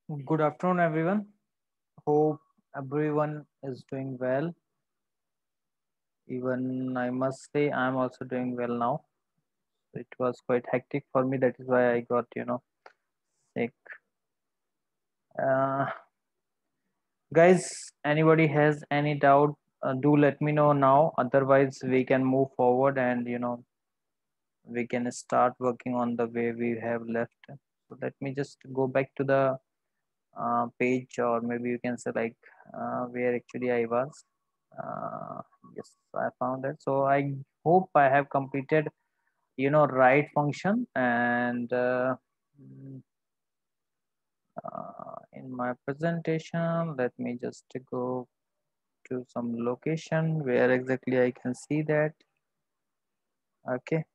Good afternoon, everyone. Hope everyone is doing well. Even I must say, I'm also doing well now. It was quite hectic for me. That is why I got, sick. Uh, Guys, anybody has any doubt, do let me know now. Otherwise, we can move forward and, we can start working on the way we have left. So let me just go back to the page, or maybe you can say like where actually I was. Uh, yes, I found it. So I hope I have completed, right function and mm, in my presentation. Let me just go to some location where exactly I can see that. Okay,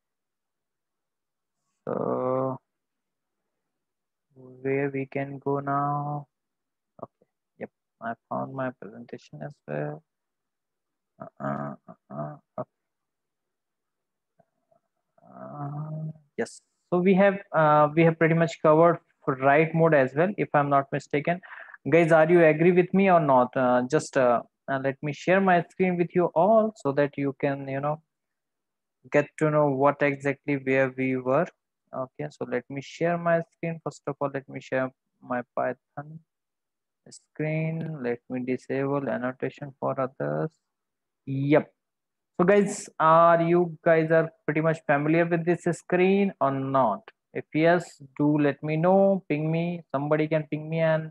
so where we can go now? Okay, yep, I found my presentation as well. Okay. Yes. So we have pretty much covered for write mode as well, if I'm not mistaken. Guys, are you agree with me or not? Just let me share my screen with you all so that you can get to know what exactly where we were. Okay. So let me share my screen. First of all, let me share my Python screen. Let me disable annotation for others. Yep. So guys, are you guys are pretty much familiar with this screen or not? If yes, do let me know. Ping me. Somebody can ping me and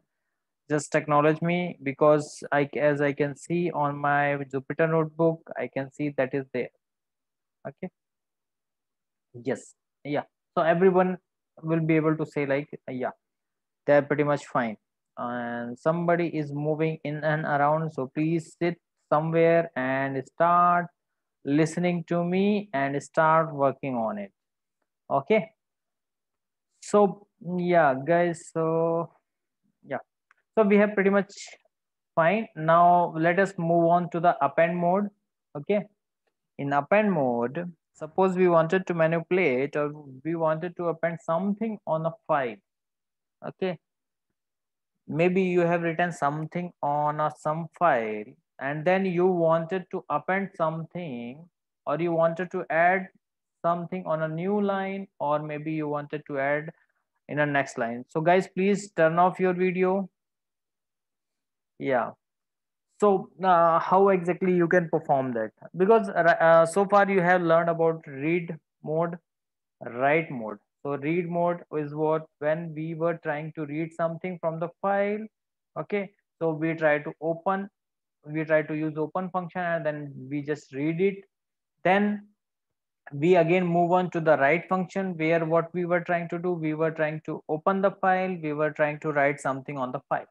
just acknowledge me because as I can see on my Jupyter notebook, I can see that is there. Okay. Yes. Yeah. So everyone will be able to say like, yeah, they're pretty much fine. And somebody is moving in and around. So please sit somewhere and start listening to me and start working on it. Okay. So yeah, guys. So yeah. So we have pretty much fine. Now let us move on to the append mode. Okay. In append mode, suppose we wanted to manipulate or we wanted to append something on a file. Okay. Maybe you have written something on some file and then you wanted to append something, or you wanted to add something on a new line, or maybe you wanted to add in a next line. So guys, please turn off your video. Yeah. So how exactly you can perform that? Because so far you have learned about read mode, write mode. So read mode is what when we were trying to read something from the file. Okay. So we try to use open function and then we just read it. Then we again move on to the write function, where what we were trying to do, we were trying to open the file, we were trying to write something on the file.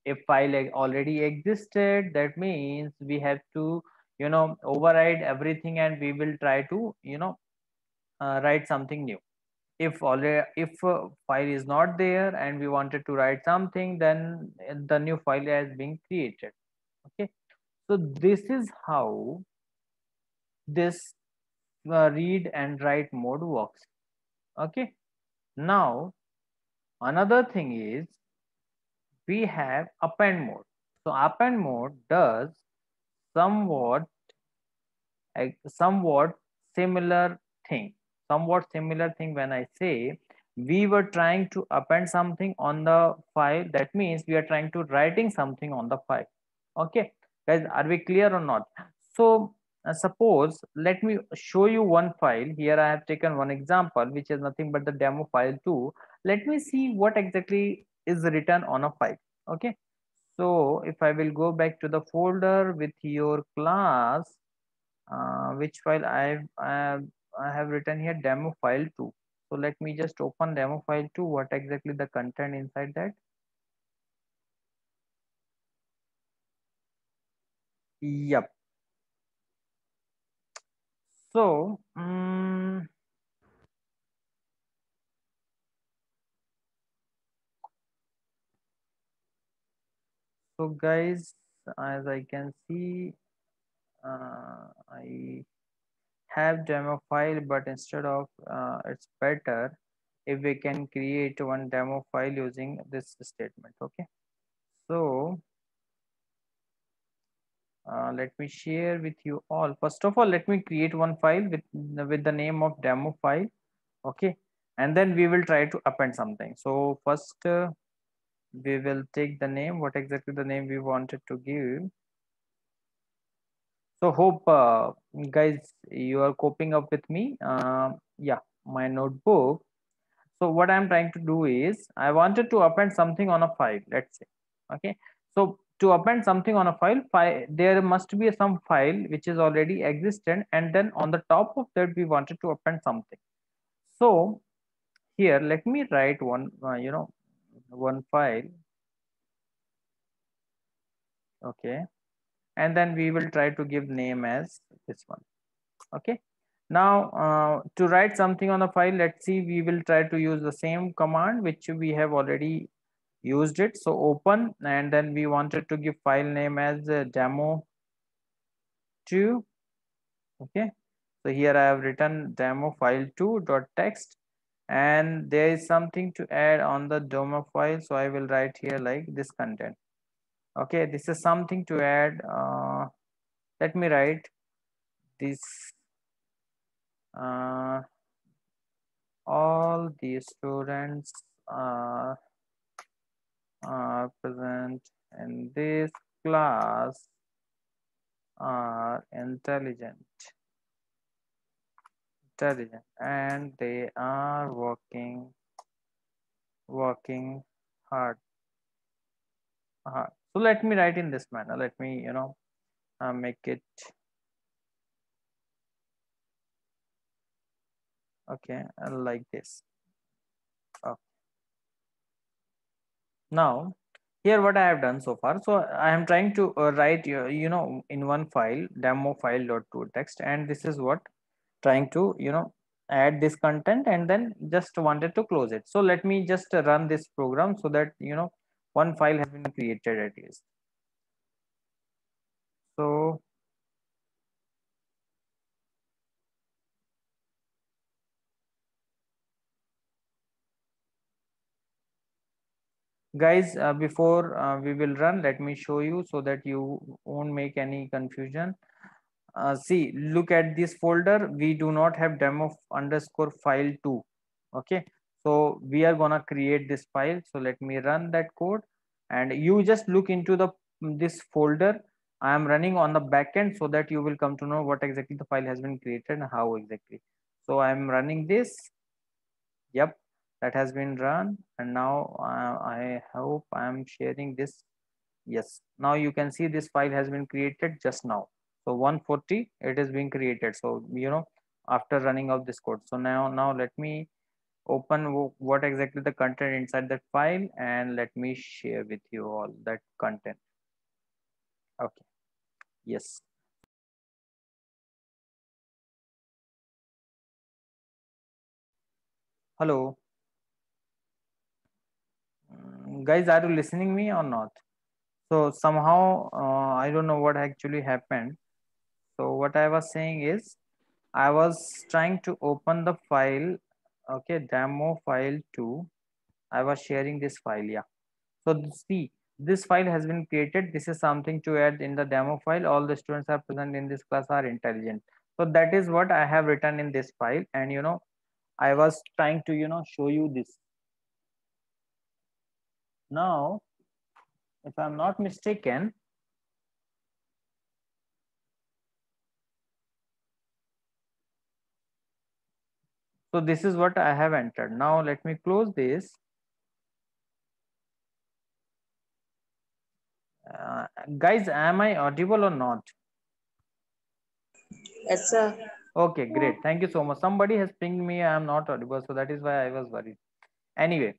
If file already existed, that means we have to override everything and we will try to write something new. If file is not there and we wanted to write something, then the new file has been created. Okay. So this is how this read and write mode works. Okay. Now another thing is we have append mode. So append mode does somewhat somewhat similar thing. Somewhat similar thing. When I say we were trying to append something on the file, that means we are trying to writing something on the file. Okay, guys, are we clear or not? So suppose let me show you one file. Here I have taken one example which is nothing but the demo file 2. Let me see what exactly is written on a file. Okay, so if I will go back to the folder with your class, which file I have written here, demo file 2. So let me just open demo file 2. What exactly the content inside that? Yep. So so guys, as I can see, I have demo file, but instead of it's better if we can create one demo file using this statement. Okay, so let me share with you all. First of all, let me create one file with the name of demo file. Okay, and then we will try to append something. So first we will take the name, what exactly the name we wanted to give. So hope guys you are coping up with me. Yeah, my notebook. So what I'm trying to do is I wanted to append something on a file, let's say. Okay, so to append something on a file, there must be some file which is already existent, and then on the top of that we wanted to append something. So here let me write one one file. Okay, and then we will try to give name as this one. Okay, now to write something on a file, let's see, we will try to use the same command which we have already used it. So open, and then we wanted to give file name as demo 2. Okay, so here I have written demo file 2.txt, and there is something to add on the demo file, so I will write here like this content. Okay, this is something to add. Let me write this. All the students are present in this class are intelligent, and they are working hard. So let me write in this manner. Let me make it okay like this. Okay. Now here what I have done so far, so I am trying to write in one file demo file.toText, and this is what trying to add this content, and then just wanted to close it. So let me just run this program so that one file has been created at least. So guys, before we will run, let me show you so that you won't make any confusion. See, look at this folder. We do not have demo underscore file 2. Okay, so we are gonna create this file. So let me run that code, and you just look into the this folder. I am running on the backend so that you will come to know what exactly the file has been created and how exactly. So I am running this. Yep, that has been run, and now I hope I am sharing this. Yes, now you can see this file has been created just now. So 140 it is being created. So after running of this code. So now let me open what exactly the content inside that file, and let me share with you all that content. Okay, yes. Hello. Guys, are you listening me or not? So somehow I don't know what actually happened. So what I was saying is I was trying to open the file. Okay, demo file 2. I was sharing this file. Yeah, so see, this file has been created. This is something to add in the demo file. All the students are present in this class are intelligent. So that is what I have written in this file, and I was trying to show you this. Now if I'm not mistaken, so this is what I have entered. Now let me close this. Guys, am I audible or not? Yes, sir. Okay, great. Thank you so much. Somebody has pinged me. I am not audible, so that is why I was worried. Anyway,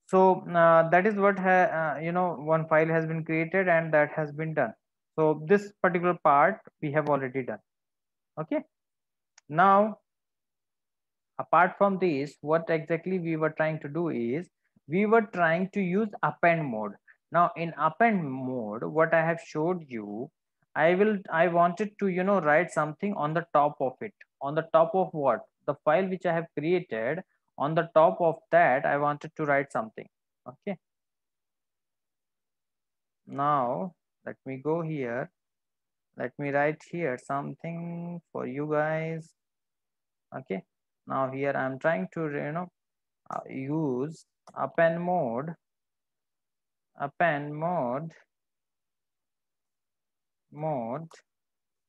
so that is what one file has been created, and that has been done. So this particular part we have already done. Okay. Now, apart from this, what exactly we were trying to do is we were trying to use append mode. Now in append mode, what I have showed you, I wanted to write something on the top of it. On the top of what? The file which I have created, On the top of that, I wanted to write something. Okay. Now let me go here. Let me write here something for you guys. Okay. Now here I'm trying to use append mode,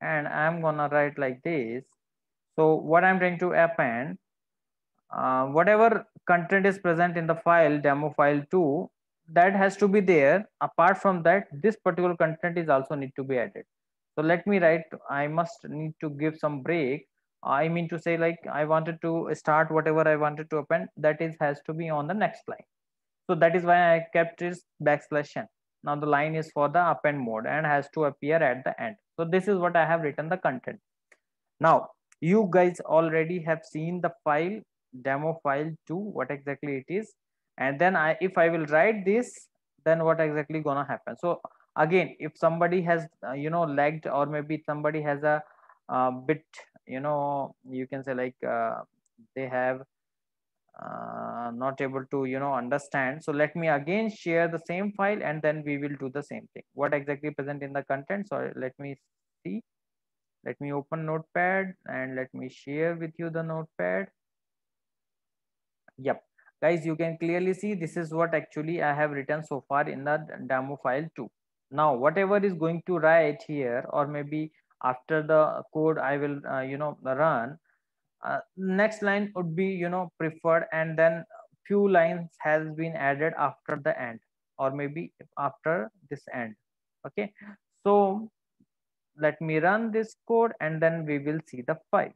and I'm gonna write like this. So what I'm trying to append, whatever content is present in the file demo file 2, that has to be there. Apart from that, this particular content is also need to be added. So let me write, I must need to give some break. I mean to say, like, I wanted to start whatever I wanted to append, that is has to be on the next line. So that is why I kept this \n. Now the line is for the append mode and has to appear at the end. So this is what I have written the content. Now you guys already have seen the file demo file 2, what exactly it is. And then if I will write this, then what exactly gonna happen? So again, if somebody has lagged, or maybe somebody has a bit, you can say, like, they have not able to understand. So let me again share the same file, and then we will do the same thing. What exactly present in the content? So let me see. Let me open notepad and let me share with you the notepad. Yep, guys, you can clearly see this is what actually I have written so far in the demo file 2. Now whatever is going to write here, or maybe after the code I will run, next line would be preferred, and then few lines has been added after the end, or maybe after this end. Okay, so let me run this code, and then we will see the file.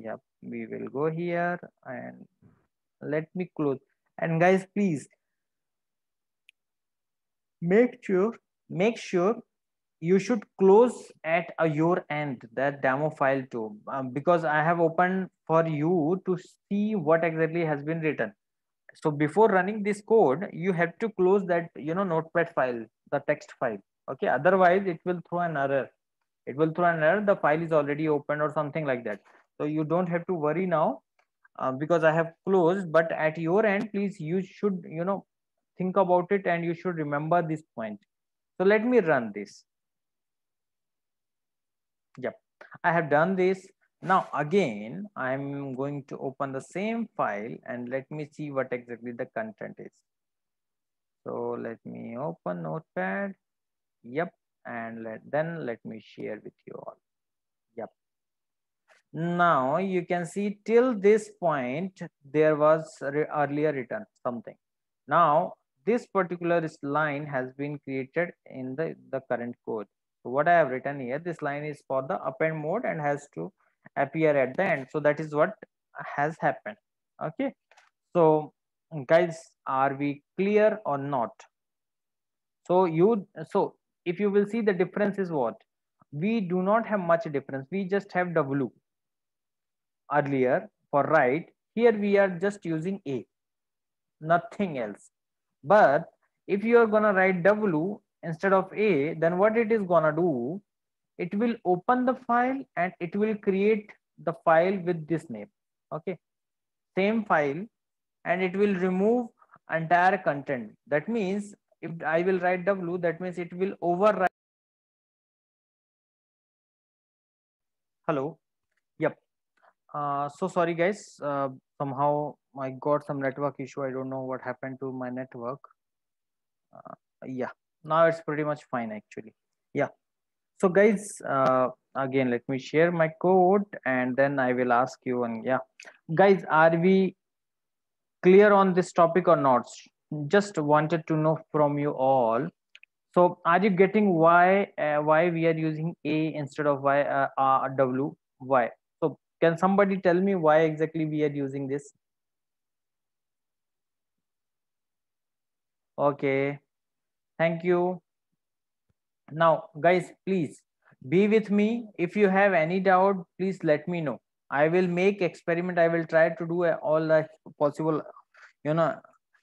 Yep, we will go here and let me close. And guys, please make sure you should close at your end that demo file too, because I have opened for you to see what exactly has been written. So before running this code, you have to close that notepad file, the text file. Okay, otherwise it will throw an error. It will throw an error, the file is already opened or something like that. So you don't have to worry now, because I have closed. But at your end, please, you should think about it, and you should remember this point. So let me run this. Yep, I have done this. Now again, I'm going to open the same file, and let me see what exactly the content is. So let me open notepad. Yep, and then let me share with you all. Yep. Now you can see till this point there was earlier written something. Now this particular line has been created in the current code. So what I have written here, this line is for the append mode and has to appear at the end. So that is what has happened. Okay, so guys, are we clear or not? So if you will see, the difference is what? We do not have much difference. We just have W earlier for right. Here we are just using A, nothing else. But if you are gonna write W instead of A, then what it is gonna do, it will open the file and it will create the file with this name. Okay, same file, and it will remove entire content. That means if I will write W, that means it will overwrite. Hello. Yep. So sorry guys, somehow I got some network issue. I don't know what happened to my network. uh, yeah, now it's pretty much fine actually. Yeah, so guys, again let me share my code, and then I will ask you. And yeah, guys, are we clear on this topic or not? Just wanted to know from you all. So are you getting why we are using A instead of W? Why? So can somebody tell me why exactly we are using this? Okay, thank you. Now guys, please be with me. If you have any doubt, please let me know. I will make experiment. I will try to do all the possible you know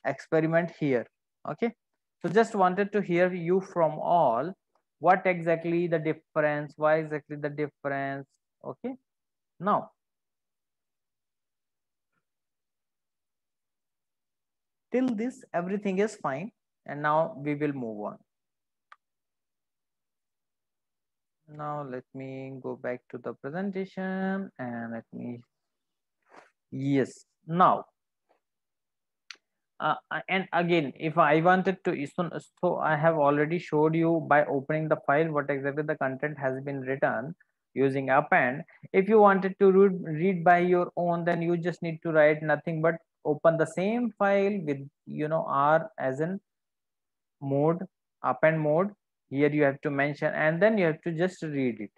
experiment here. Okay, so just wanted to hear you from all, what exactly the difference, why exactly the difference. Okay, now till this everything is fine, and now we will move on. Now let me go back to the presentation and let me, yes, now and again, if I wanted to, so I have already showed you by opening the file what exactly the content has been written using append. If you wanted to read by your own, then you just need to write nothing but open the same file with, R as in mode, append mode. Here you have to mention, and then you have to just read it.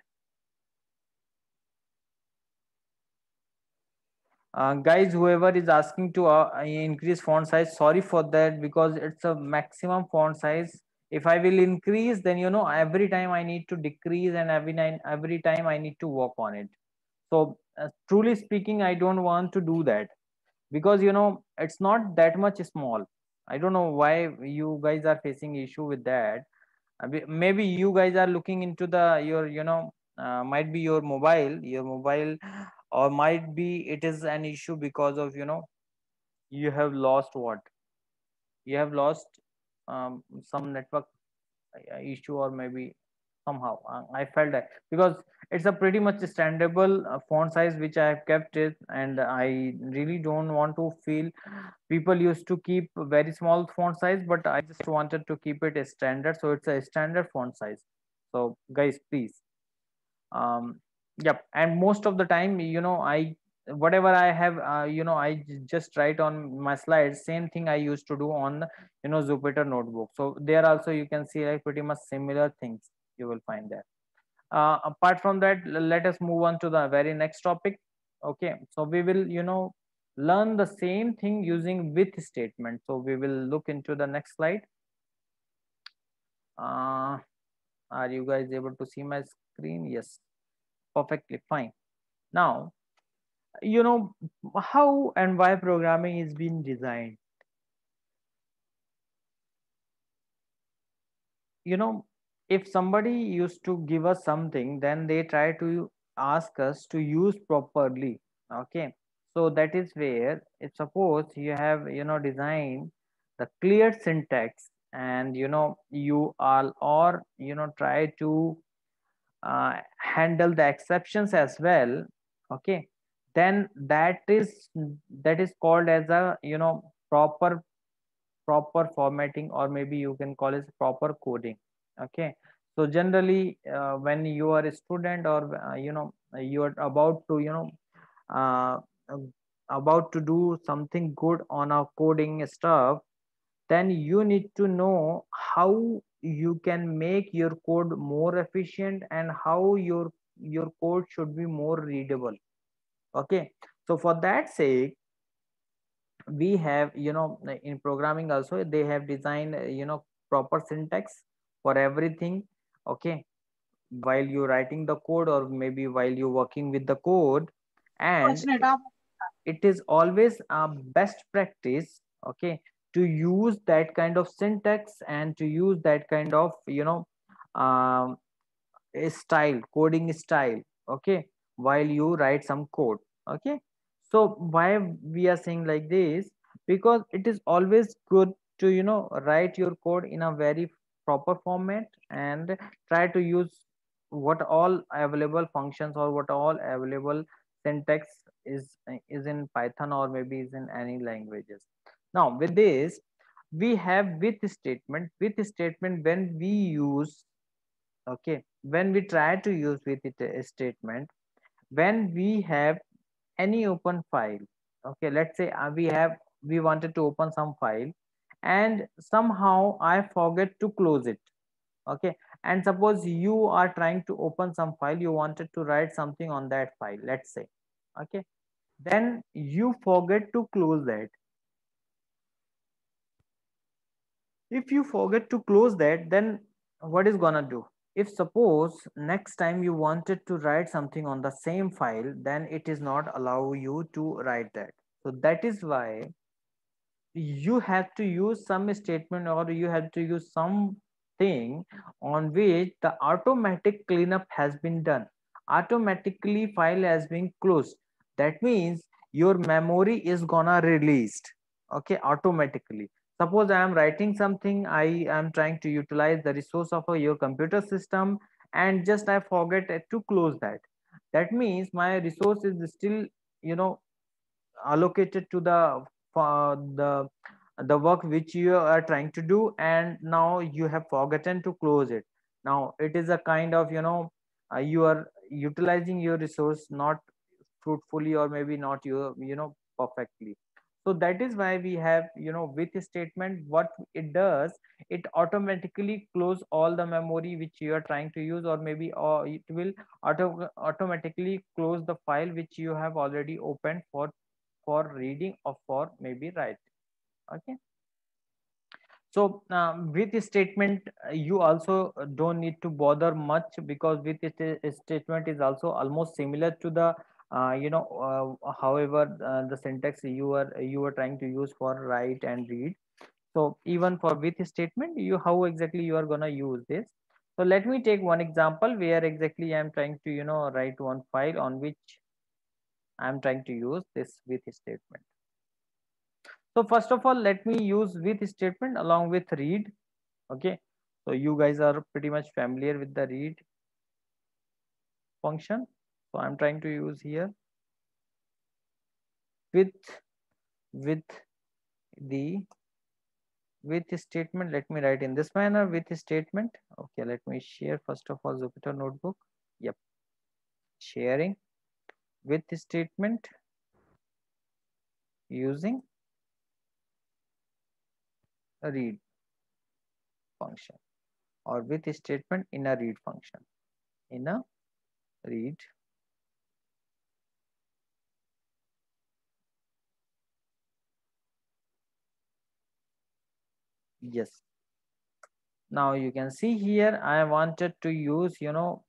Guys, whoever is asking to increase font size, sorry for that, because it's a maximum font size. If I will increase, then every time I need to decrease, and every time I need to work on it. So truly speaking, I don't want to do that, because it's not that much small. I don't know why you guys are facing issue with that. Maybe you guys are looking into the your might be your mobile, or might be it is an issue because of you have lost what, you have lost some network issue, or maybe somehow I felt that, because it's a pretty much standable font size which I have kept it, and I really don't want to feel people used to keep very small font size, but I just wanted to keep it a standard, so it's a standard font size. So guys, please, yep. And most of the time, I whatever I have, just write on my slides, same thing I used to do on Jupyter notebook. So there also you can see like pretty much similar things you will find there. Apart from that, let us move on to the very next topic. Okay, so we will learn the same thing using with statement. So we will look into the next slide. uh, are you guys able to see my screen? Yes, perfectly fine. Now, you know how and why programming is being designed. you know if somebody used to give us something, then they try to ask us to use properly. Okay, so that is where, if suppose you have designed the clear syntax, and you all, or try to handle the exceptions as well. Okay, then that is called as a proper formatting, or maybe you can call it proper coding. Okay, so generally when you are a student, or you are about to uh, about to do something good on our coding stuff, then you need to know how you can make your code more efficient, and how your code should be more readable. Okay, so for that sake, we have in programming also, they have designed proper syntax for everything. Okay, while you're writing the code, or maybe while you're working with the code, and it is always a best practice, okay, to use that kind of syntax, and to use that kind of um, a style, coding style. Okay, while you write some code. Okay, so why we are saying like this, because it is always good to write your code in a very proper format, and try to use what all available functions, or what all available syntax is in Python, or maybe is in any languages. Now with this, we have with statement when we use. Okay, when we try to use with it a statement, when we have any open file. Okay, let's say we wanted to open some file, and somehow I forget to close it. Okay, and suppose you are trying to open some file, you wanted to write something on that file, let's say. Okay, then you forget to close that. If you forget to close that, then what is gonna do? If suppose next time you wanted to write something on the same file, then it is not allow you to write that. So that is why you have to use some statement, or you have to use something on which the automatic cleanup has been done. Automatically file has been closed. That means your memory is gonna released. okay, automatically. Suppose I am writing something, I am trying to utilize the resource of your computer system, and just I forget to close that. That means my resource is still, you know, allocated to the the work which you are trying to do, and now you have forgotten to close it. Now it is a kind of, you know, you are utilizing your resource not fruitfully, or maybe not you know, perfectly. So that is why we have, you know, with statement, what it does, it automatically close all the memory which you are trying to use, or maybe, or it will automatically close the file which you have already opened for reading or for maybe write. Okay. So with the statement, you also don't need to bother much, because with it statement is also almost similar to the you know, however the syntax you are trying to use for write and read. So even for with statement, you, how exactly you are gonna use this. So let me take one example where exactly I am trying to, you know, write one file on which I am trying to use this with statement. So first of all, let me use with statement along with read. Okay. So you guys are pretty much familiar with the read function. So I'm trying to use here with with the with statement. Let me write in this manner with statement. Okay, let me share first of all Jupyter notebook. Yep, sharing with statement using a read function, or with statement in a read function, in a read. Yes, now you can see here I wanted to use, you know,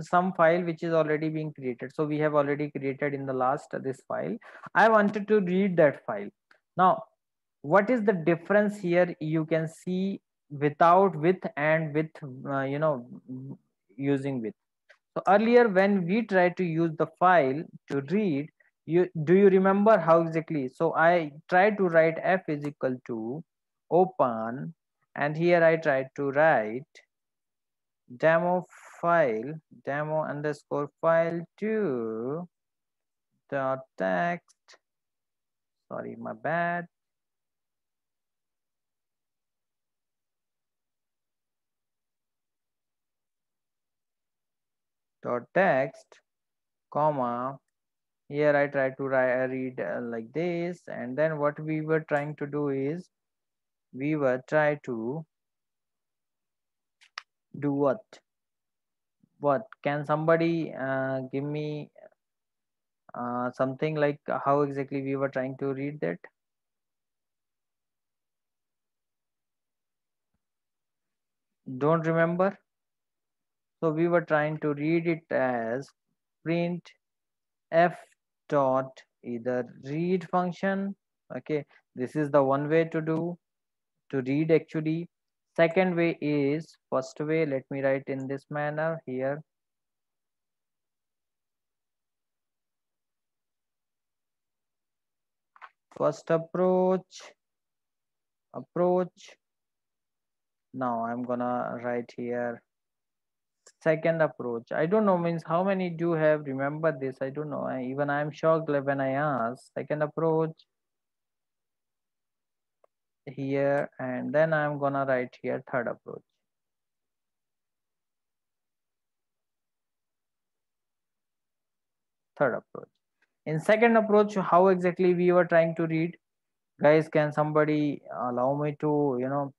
some file which is already being created. So we have already created in the last this file. I wanted to read that file. Now what is the difference here? You can see without with and with, you know, using with. So earlier when we tried to use the file to read, you do you remember how exactly? So I tried to write f is equal to open, and here I tried to write demo file, demo underscore file to dot text. Sorry, my bad. Dot text, comma. Here I try to read like this, and then what we were trying to do is we were try to do what? What can somebody give me something like how exactly we were trying to read that? Don't remember? So we were trying to read it as print f dot either read function. Okay, this is the one way to do to read actually. Second way is, first way, let me write in this manner here. First approach. Now I'm gonna write here second approach. I don't know, means how many do have remember this? I don't know. Even I'm shocked like when I ask second approach here, and then I'm gonna write here third approach. Third approach. In second approach, how exactly we were trying to read? Guys, can somebody allow me to, you know,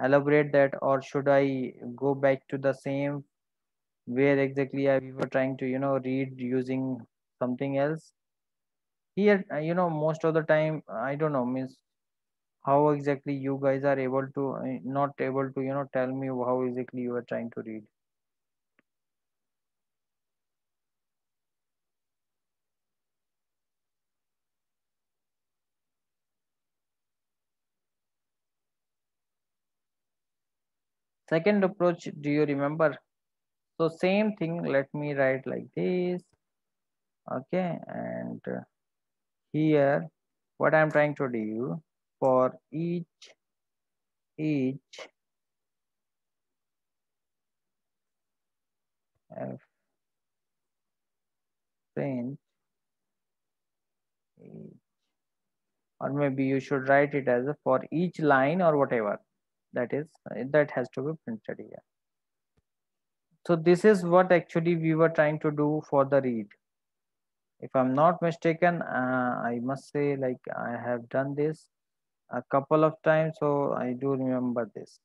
elaborate that, or should I go back to the same where exactly we were trying to, you know, read using something else? Here, you know, most of the time, I don't know, means how exactly you guys are able to not able to, you know, tell me how exactly you are trying to read. Second approach, do you remember? So same thing, let me write like this. Okay, and here what I'm trying to do, for each f range, or maybe you should write it as a for each line or whatever, that is that has to be printed here. So this is what actually we were trying to do for the read. If I'm not mistaken, I must say, like, I have done this a couple of times, so I do remember this.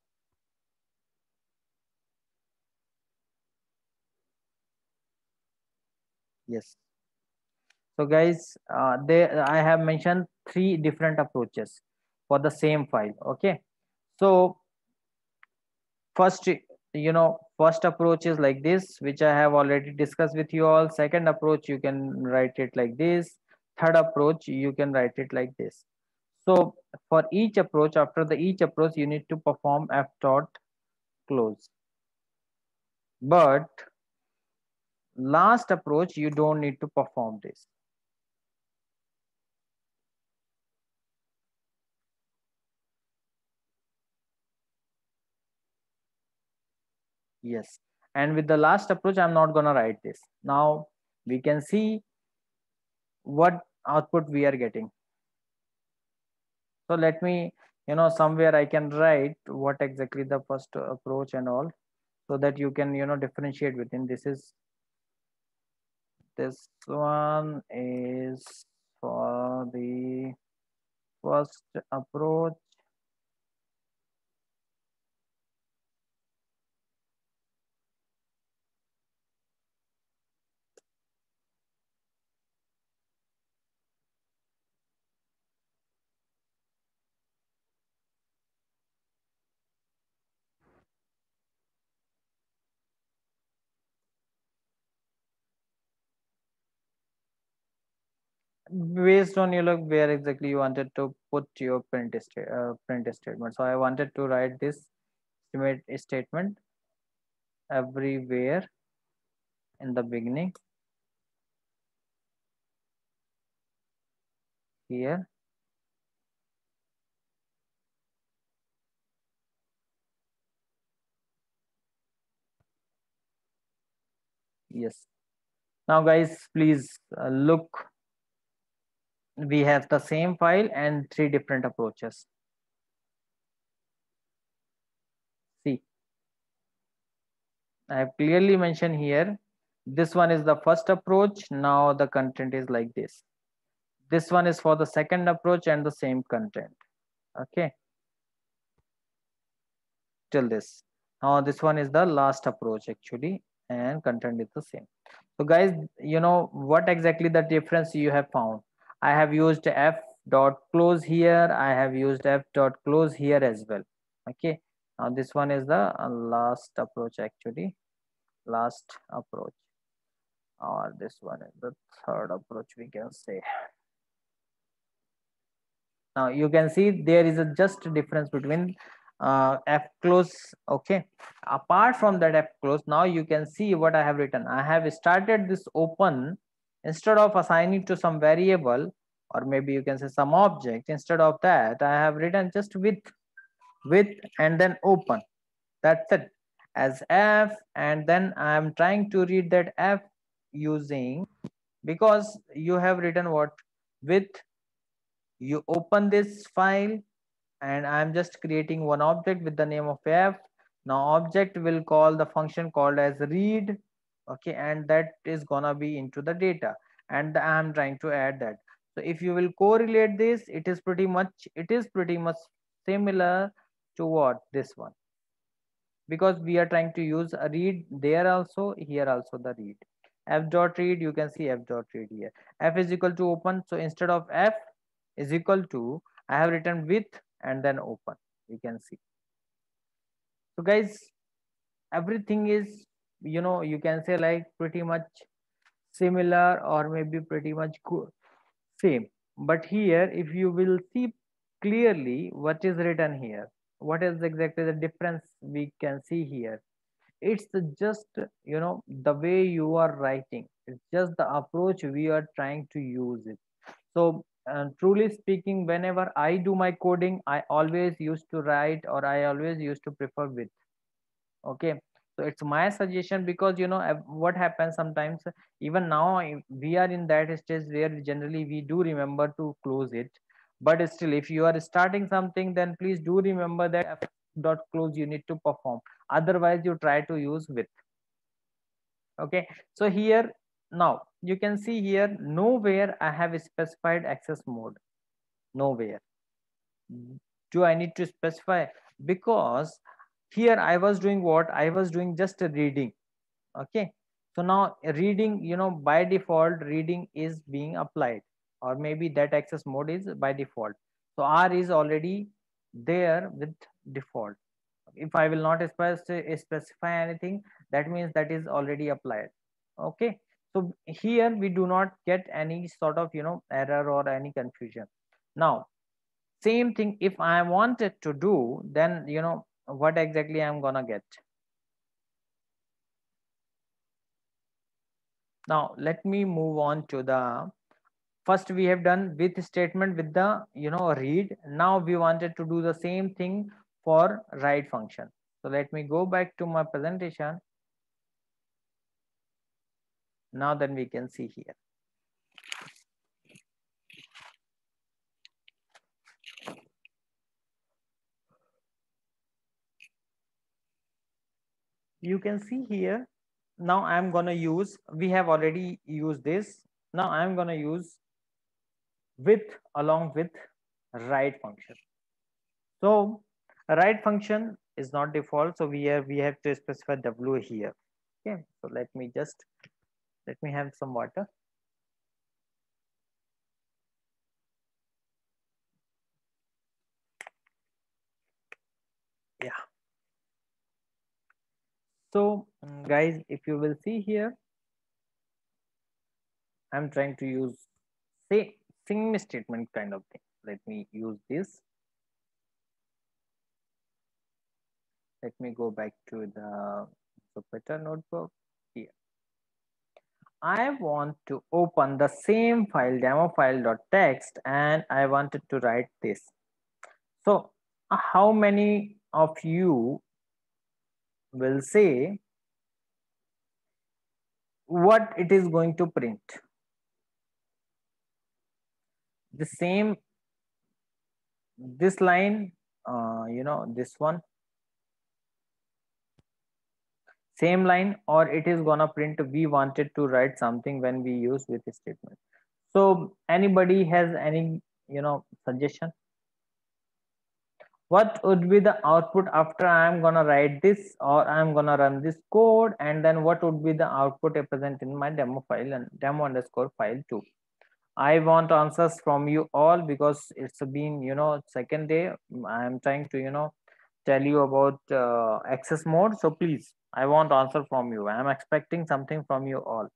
Yes. So guys, I have mentioned three different approaches for the same file. Okay. So first, first approach is like this, which I have already discussed with you all. Second approach, you can write it like this. Third approach, you can write it like this. So for each approach, after the each approach, you need to perform f dot close. But last approach, you don't need to perform this. Yes. And with the last approach, I'm not gonna write this. Now we can see what output we are getting. So let me, somewhere I can write what exactly the first approach and all, so that you can, differentiate within. This one is for the first approach. Based on where exactly you wanted to put your print statement. So I wanted to write this estimate statement everywhere in the beginning here. Yes. Now guys, please look, we have the same file and three different approaches. See, I have clearly mentioned here, this one is the first approach. Now the content is like this. This one is for the second approach and the same content. Okay, till this. Now this one is the last approach actually, and content is the same. So guys, what exactly the difference you have found? I have used f dot close here. I have used f dot close here as well. Okay. Now this one is the last approach actually, last approach, or this one is the third approach we can say. Now you can see there is a just difference between f close. Okay, apart from that f close, now you can see what I have written. I have started this open, instead of assigning to some variable, or maybe you can say some object. Instead of that, I have written just with and then open. That's it, as f, and then I am trying to read that f using, because you have written what, with, you open this file, and I'm just creating one object with the name of f. Now object will call the function called as read. Okay, and that is gonna be into the data, and I'm trying to add that. So if you will correlate this, it is pretty much similar to what this one, because we are trying to use a read there also, here also the read. F dot read, you can see f dot read here. F is equal to open, so instead of f is equal to, I have written with and then open, you can see. So guys, everything is, you can say like pretty much similar, or maybe pretty much same. But here, if you will see clearly what is written here, what is exactly the difference we can see here, it's just, the way you are writing, it's just the approach we are trying to use it. So truly speaking, whenever I do my coding, I always used to write, or I always used to prefer with. Okay, so it's my suggestion, because what happens sometimes, even now we are in that stage where generally we do remember to close it. But still, if you are starting something, then please do remember that f dot close you need to perform. Otherwise you try to use with. Okay, so here, now you can see here, nowhere I have specified access mode. Nowhere do I need to specify, because here I was doing what I was doing, just a reading. Okay, so now reading, by default reading is being applied, or maybe that access mode is by default. So R is already there with default. If I will not specify anything, that means that is already applied. Okay, so here we do not get any sort of error or any confusion. Now same thing, if I wanted to do, then what exactly I'm gonna get. Now let me move on to the first. We have done with statement with the read. Now we wanted to do the same thing for write function. So let me go back to my presentation. Now then we can see here. You can see here. Now I'm gonna use, we have already used this. Now I'm gonna use with along with write function. So write function is not default, so we have to specify w here. Okay, so let me have some water. Yeah. So guys, if you will see here, I'm trying to use say sing statement kind of thing. Let me use this. Let me go back to the Jupyter notebook here. I want to open the same file, demo file.txt, and I wanted to write this. So how many of you will say what it is going to print? The same, this line, this one, same line, or it is gonna print we wanted to write something when we use with a statement. So anybody has any suggestion? What would be the output after I'm gonna write this, or I'm gonna run this code, and then what would be the output represent in my demo file and demo underscore file 2? I want answers from you all, because it's been second day. I'm trying to tell you about access mode. So please, I want answer from you. I'm expecting something from you all.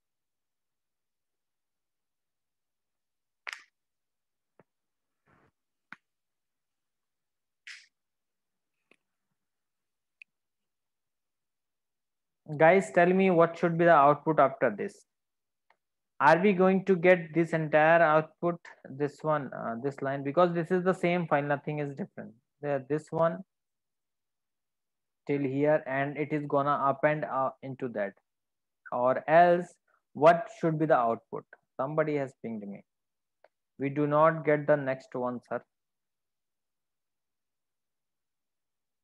Guys, tell me what should be the output after this. Are we going to get this entire output, this one, this line, because this is the same file, nothing is different there, this one till here, and it is gonna append into that, or else what should be the output? Somebody has pinged me. We do not get the next one, sir.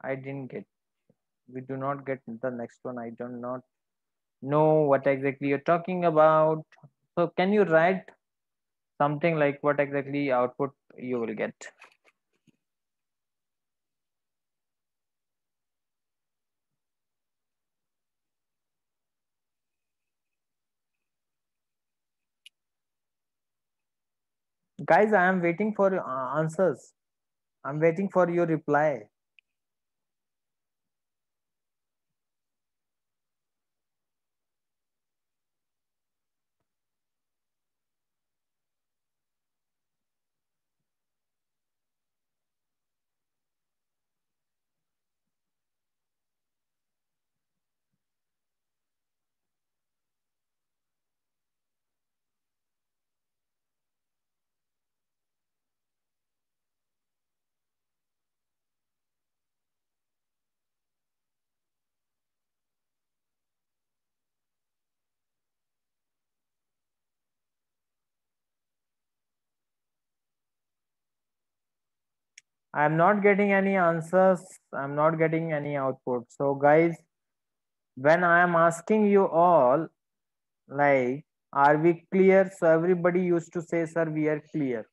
I didn't get, we do not get the next one. I do not know what exactly you're talking about. So can you write something like what exactly output you will get? Guys, I am waiting for answers. I'm waiting for your reply. I'm not getting any answers. I'm not getting any output. So guys, when I am asking you all, like, are we clear? So everybody used to say, sir, we are clear.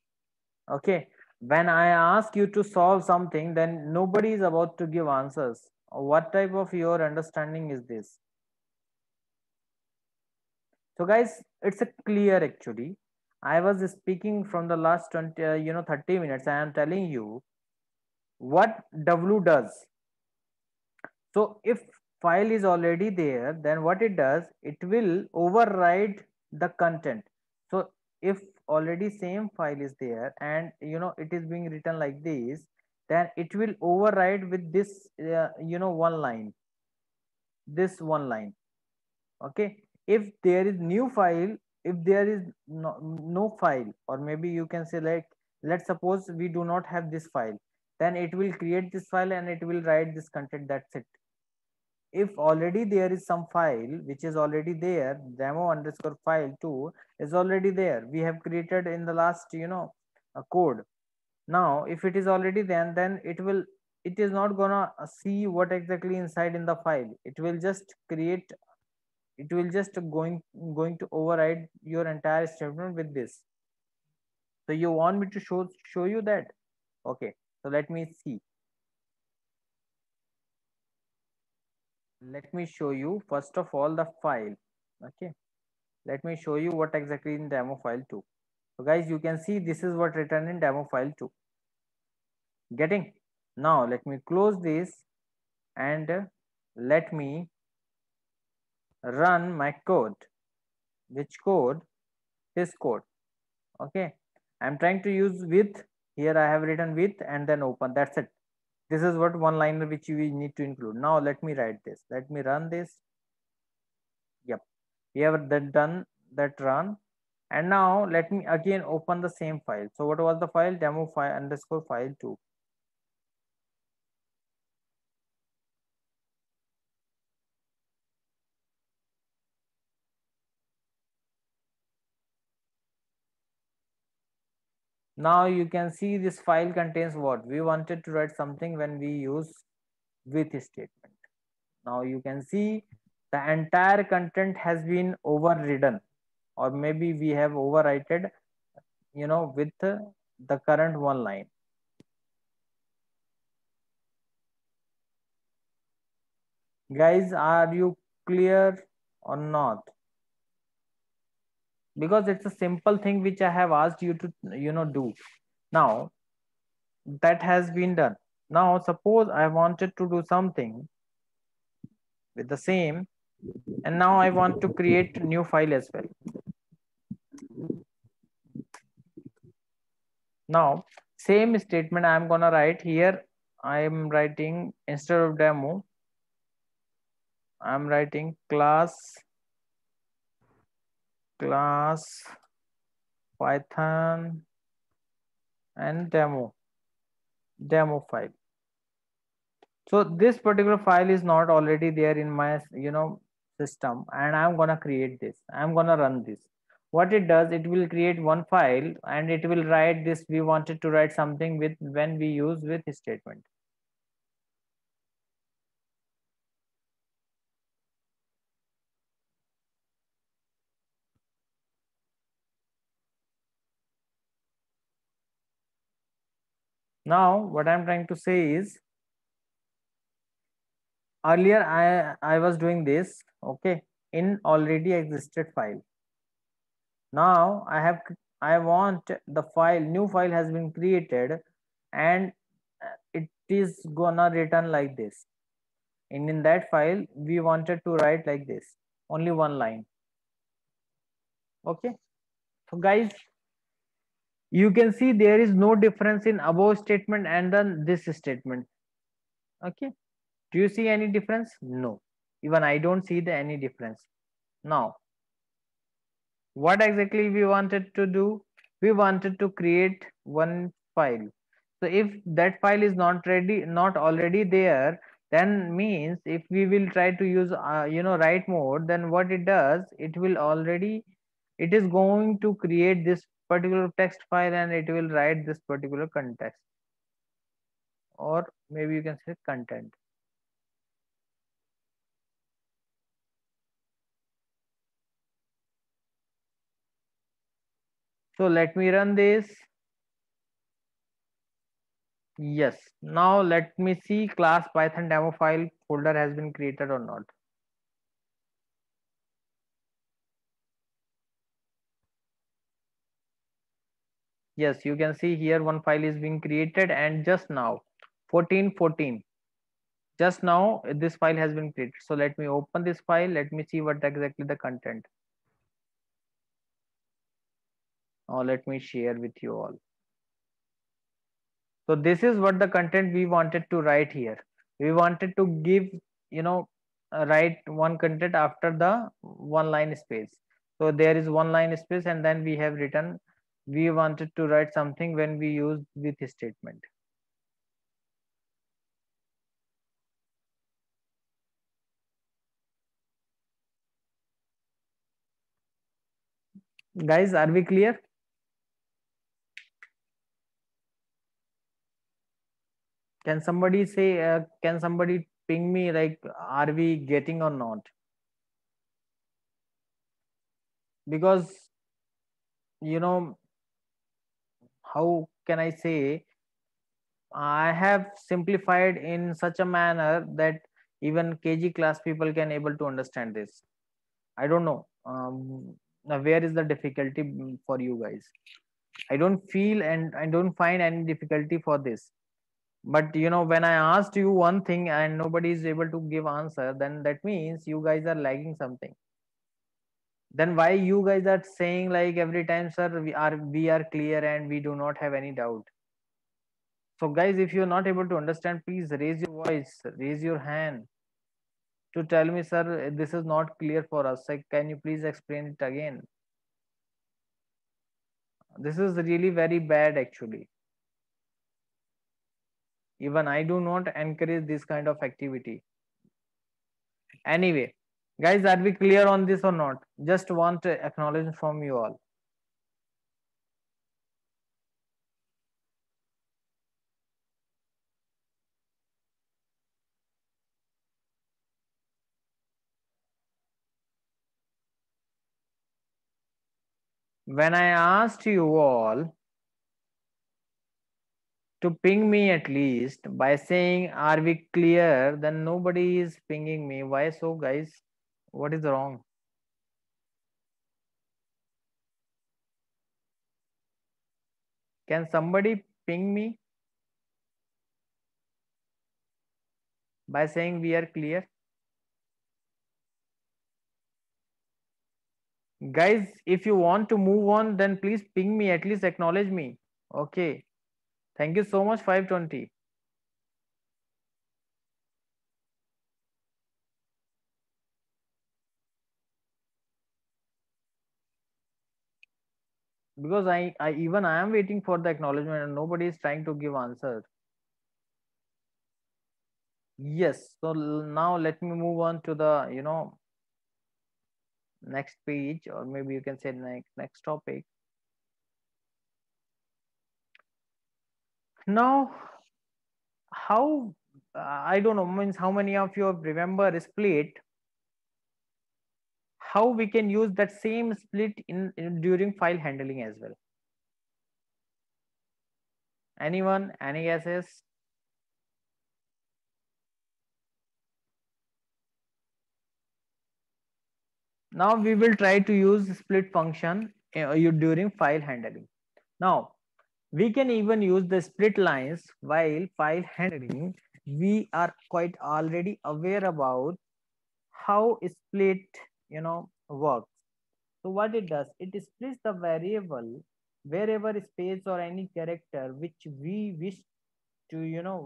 Okay. When I ask you to solve something, then nobody is about to give answers. What type of your understanding is this? So guys, it's a clear actually. I was speaking from the last 20, 30 minutes. I am telling you what W does. So if file is already there, then what it does, it will override the content. So if already same file is there and it is being written like this, then it will override with this one line, this one line. Okay, if there is new file, if there is no file, or maybe you can say, like, let's suppose we do not have this file, then it will create this file and it will write this content, that's it. If already there is some file which is already there, demo underscore file 2 is already there, we have created in the last a code. Now if it is already then it is not gonna see what exactly inside in the file. It will just create, it will just going to override your entire statement with this. So you want me to show you that? Okay, so let me see. Let me show you first of all the file. Okay, let me show you what exactly in demo file 2. So guys, you can see this is what written in demo file 2. Getting? Now let me close this and let me run my code. Which code? This code. Okay, I'm trying to use with. Here I have written with and then open, that's it. This is what one liner which we need to include. Now let me write this, let me run this. Yep, we have that done, that run. And now let me again open the same file. So what was the file? Demo file underscore file 2. Now you can see this file contains what we wanted to write something when we use with statement. Now you can see the entire content has been overridden, or maybe we have overwritten with the current one line. Guys, are you clear or not? Because it's a simple thing which I have asked you to do. Now that has been done. Now suppose I wanted to do something with the same, and now I want to create new file as well. Now same statement I am gonna write here. I am writing, instead of demo, I am writing class Python and demo file. So this particular file is not already there in my system, and I'm gonna create this. I'm gonna run this. What it does, it will create one file and it will write this. We wanted to write something with when we use with statement. Now what I'm trying to say is, earlier I was doing this, okay, in already existed file. Now I want the file, new file has been created, and it is gonna written like this. And in that file we wanted to write like this, only one line. Okay, so guys, you can see there is no difference in above statement and then this statement. Okay, do you see any difference? No, even I don't see the any difference. Now what exactly we wanted to do, we wanted to create one file. So if that file is not already there, then means if we will try to use write mode, then what it does, it is going to create this particular text file and it will write this particular context. or maybe you can say content. So let me run this. Yes. Now let me see class Python demo file folder has been created or not. Yes, you can see here one file is being created, and just now 1414, just now this file has been created. So let me open this file. Let me see what exactly the content. Now let me share with you all. So this is what the content we wanted to write here. We wanted to give, you know, write one content after the one line space. So there is one line space, and then we have written, we wanted to write something when we use with statement. Guys, are we clear? Can somebody say, can somebody ping me like, are we getting or not? Because, you know, how can I say, I have simplified in such a manner that even KG class people can able to understand this. I don't know. Now where is the difficulty for you guys? I don't feel and I don't find any difficulty for this. But you know, when I asked you one thing and nobody is able to give answer, then that means you guys are lagging something. Then why you guys are saying like every time, sir, we are clear and we do not have any doubt? So guys, if you're not able to understand, please raise your voice, raise your hand to tell me, sir, this is not clear for us. Like, can you please explain it again? This is really very bad actually. Even I do not encourage this kind of activity. Anyway, guys, are we clear on this or not? Just want acknowledgement from you all. When I asked you all to ping me at least by saying, are we clear? Then nobody is pinging me. Why so, guys? What is wrong? Can somebody ping me by saying we are clear? Guys, if you want to move on, then please ping me, at least acknowledge me. Okay. Thank you so much, 520. Because I even I am waiting for the acknowledgement and nobody is trying to give answer. Yes. So now let me move on to the, next page, or maybe you can say next topic. Now, how, I don't know, means how many of you remember split, how we can use that same split in during file handling as well? Anyone? Any guesses? Now we will try to use split function during file handling. Now we can even use the split lines while file handling. We are quite already aware about how split, works. So what it does, it splits the variable wherever space or any character which we wish to,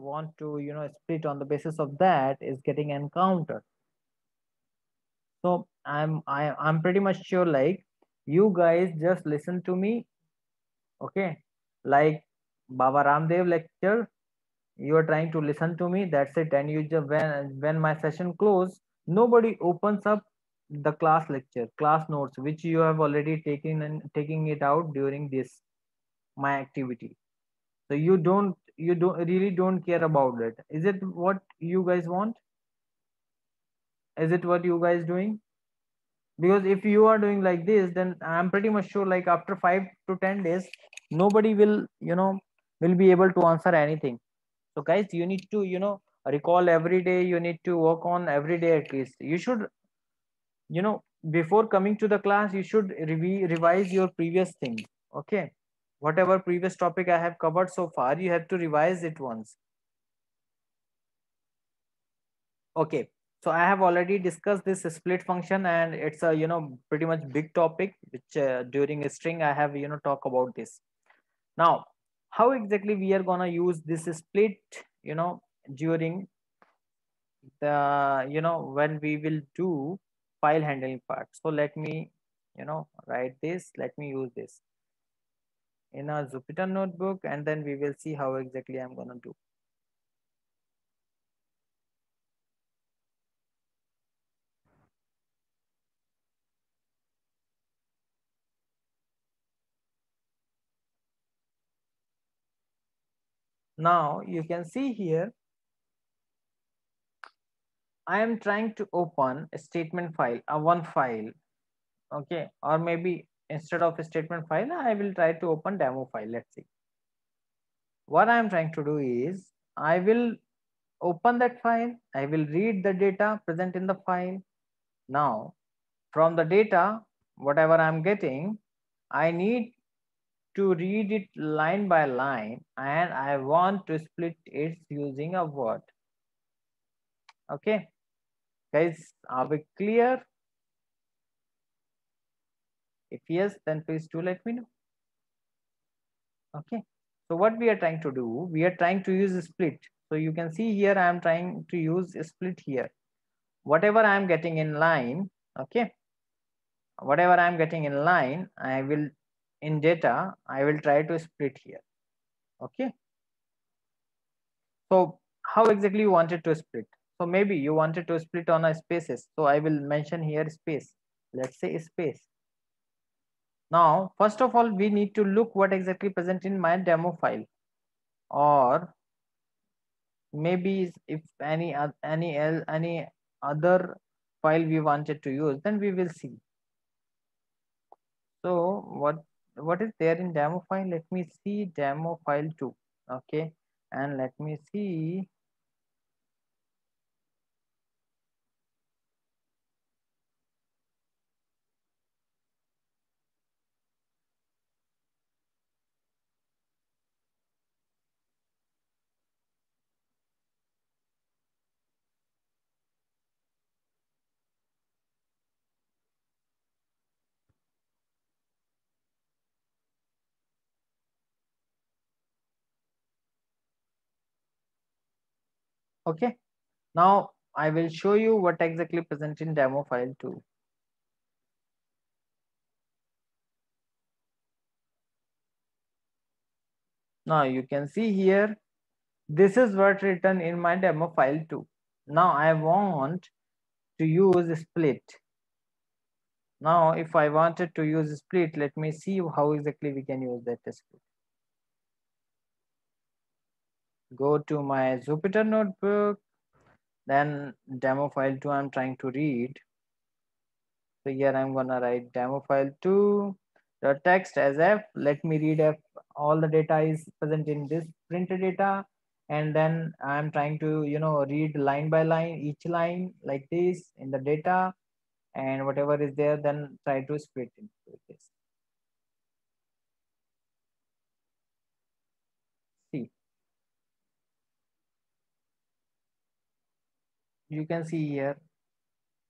want to, split on the basis of that is getting encountered. So I'm pretty much sure like you guys just listen to me, okay? Like Baba Ramdev lecture, you are trying to listen to me. That's it. And you just when my session close, nobody opens up the class lecture, class notes, which you have already taken and taking it out during this my activity. So you don't really don't care about it. Is it what you guys want? Is it what you guys doing? Because if you are doing like this, then I'm pretty much sure like after 5 to 10 days, nobody will, will be able to answer anything. So guys, you need to, recall every day. You need to work on every day at least. You should, before coming to the class, you should revise your previous thing. Okay. Whatever previous topic I have covered so far, you have to revise it once. Okay. So I have already discussed this split function, and it's a, pretty much big topic, which during a string I have, talk about this. Now, how exactly we are gonna use this split, during the, when we will do file handling part. So let me, write this. Let me use this in a Jupyter notebook, and then we will see how exactly I'm gonna do. Now you can see here, I am trying to open a statement file, a one file. Okay, or maybe instead of a statement file, I will try to open demo file. Let's see. What I am trying to do is, I will open that file. I will read the data present in the file. Now, from the data, whatever I'm getting, I need to read it line by line, and I want to split it using a word. Okay, guys, are we clear? If yes, then please do let me know. Okay, so what we are trying to do, we are trying to use a split. So you can see here, I am trying to use a split here. Whatever I am getting in line, okay, whatever I am getting in line, I will, in data, I will try to split here. Okay, so how exactly you wanted to split? So maybe you wanted to split on a spaces. So I will mention here space. Let's say space. Now, first of all, we need to look what exactly present in my demo file, or maybe if any other file we wanted to use, then we will see. So what is there in demo file? Let me see demo file 2. Okay, and let me see. Okay, now I will show you what exactly present in demo file 2. Now you can see here, this is what written in my demo file 2. Now I want to use split. Now if I wanted to use split, let me see how exactly we can use that split. Go to my Jupyter notebook, then demo file 2 I'm trying to read. So here I'm gonna write demo file 2, the text as f. Let me read f. All the data is present in this printed data, and then I'm trying to, read line by line, each line like this in the data, and whatever is there, then try to split into this. See, you can see here,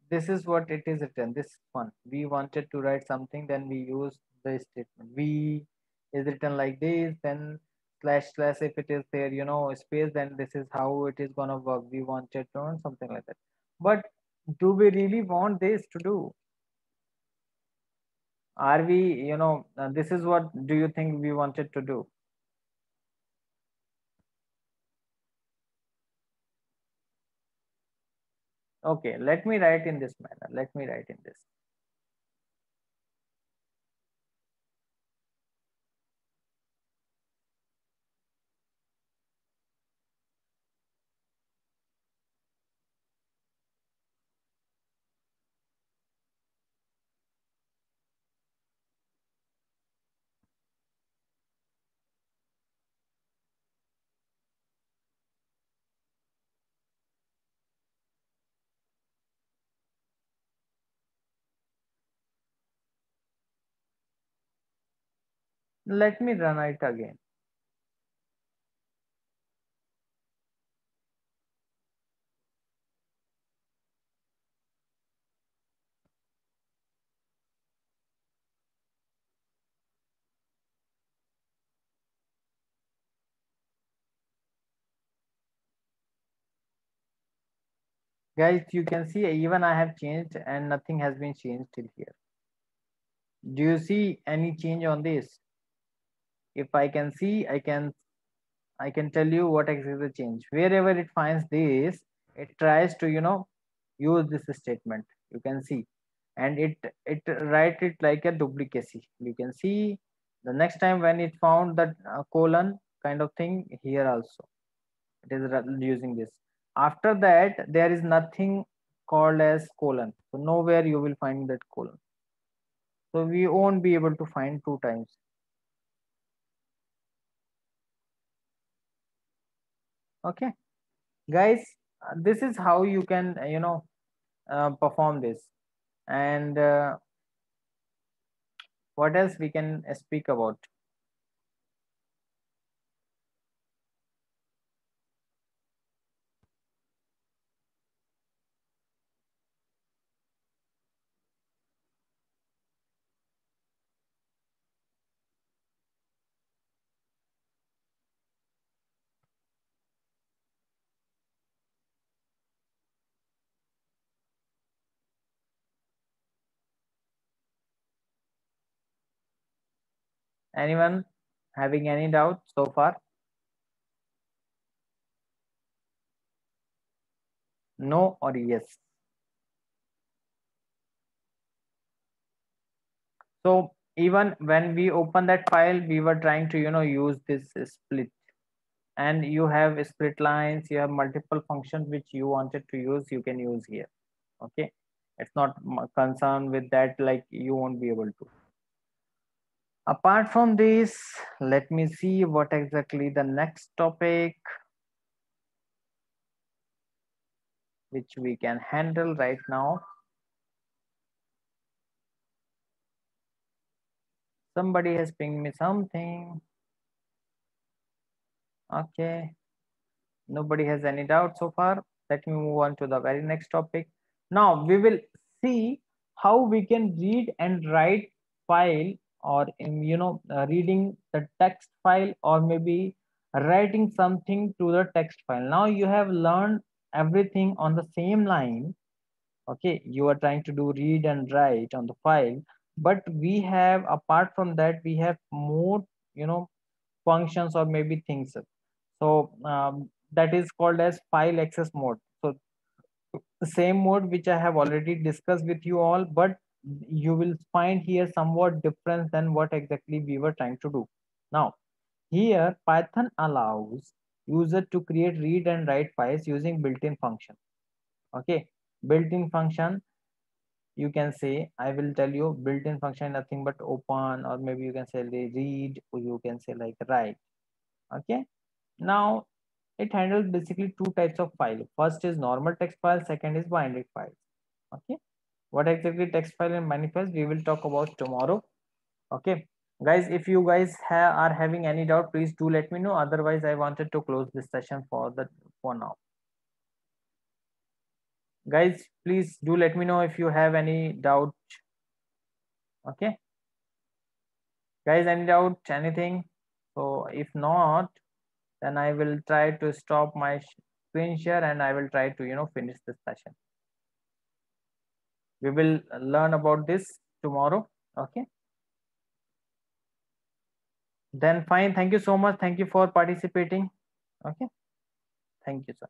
this is what it is written. This one, we wanted to write something, then we use the statement. We is written like this, then slash slash, if it is there, space, then this is how it is gonna work. We wanted to earn something like that. But do we really want this to do? Are we, this is what do you think we wanted to do? Okay, let me write in this manner. Let me write in this. Let me run it again. Guys, you can see even I have changed and nothing has been changed till here. Do you see any change on this? If I can see, I can tell you what exactly the change. Wherever it finds this, it tries to use this statement. You can see, and it write it like a duplicacy. You can see the next time when it found that colon kind of thing here also, it is using this. After that, there is nothing called as colon. So nowhere you will find that colon. So we won't be able to find two times. Okay, guys, this is how you can perform this. And what else we can speak about? Anyone having any doubt so far? No or yes? So even when we open that file, we were trying to use this split, and you have split lines, you have multiple functions which you wanted to use, you can use here. Okay, it's not concerned with that, like you won't be able to. Apart from this, let me see what exactly the next topic which we can handle right now. Somebody has pinged me something. Okay, nobody has any doubt so far. Let me move on to the very next topic. Now we will see how we can read and write file, or reading the text file, or maybe writing something to the text file. Now you have learned everything on the same line. Okay, you are trying to do read and write on the file, but we have, apart from that, we have more functions or maybe things. So that is called as file access mode. So the same mode which I have already discussed with you all, but you will find here somewhat different than what exactly we were trying to do. Now here Python allows user to create read and write files using built-in function. Okay, built-in function, you can say, I will tell you, built-in function nothing but open, or maybe you can say read, or you can say like write. Okay, now it handles basically two types of file. First is normal text file, second is binding file. Okay, what exactly text file and binding files we will talk about tomorrow. Okay, guys, if you guys are having any doubt, please do let me know. Otherwise, I wanted to close this session for now. Guys, please do let me know if you have any doubt. Okay, guys, any doubt, anything? So if not, then I will try to stop my screen share, and I will try to finish this session. We will learn about this tomorrow. Okay, then fine. Thank you so much. Thank you for participating. Okay, thank you, sir.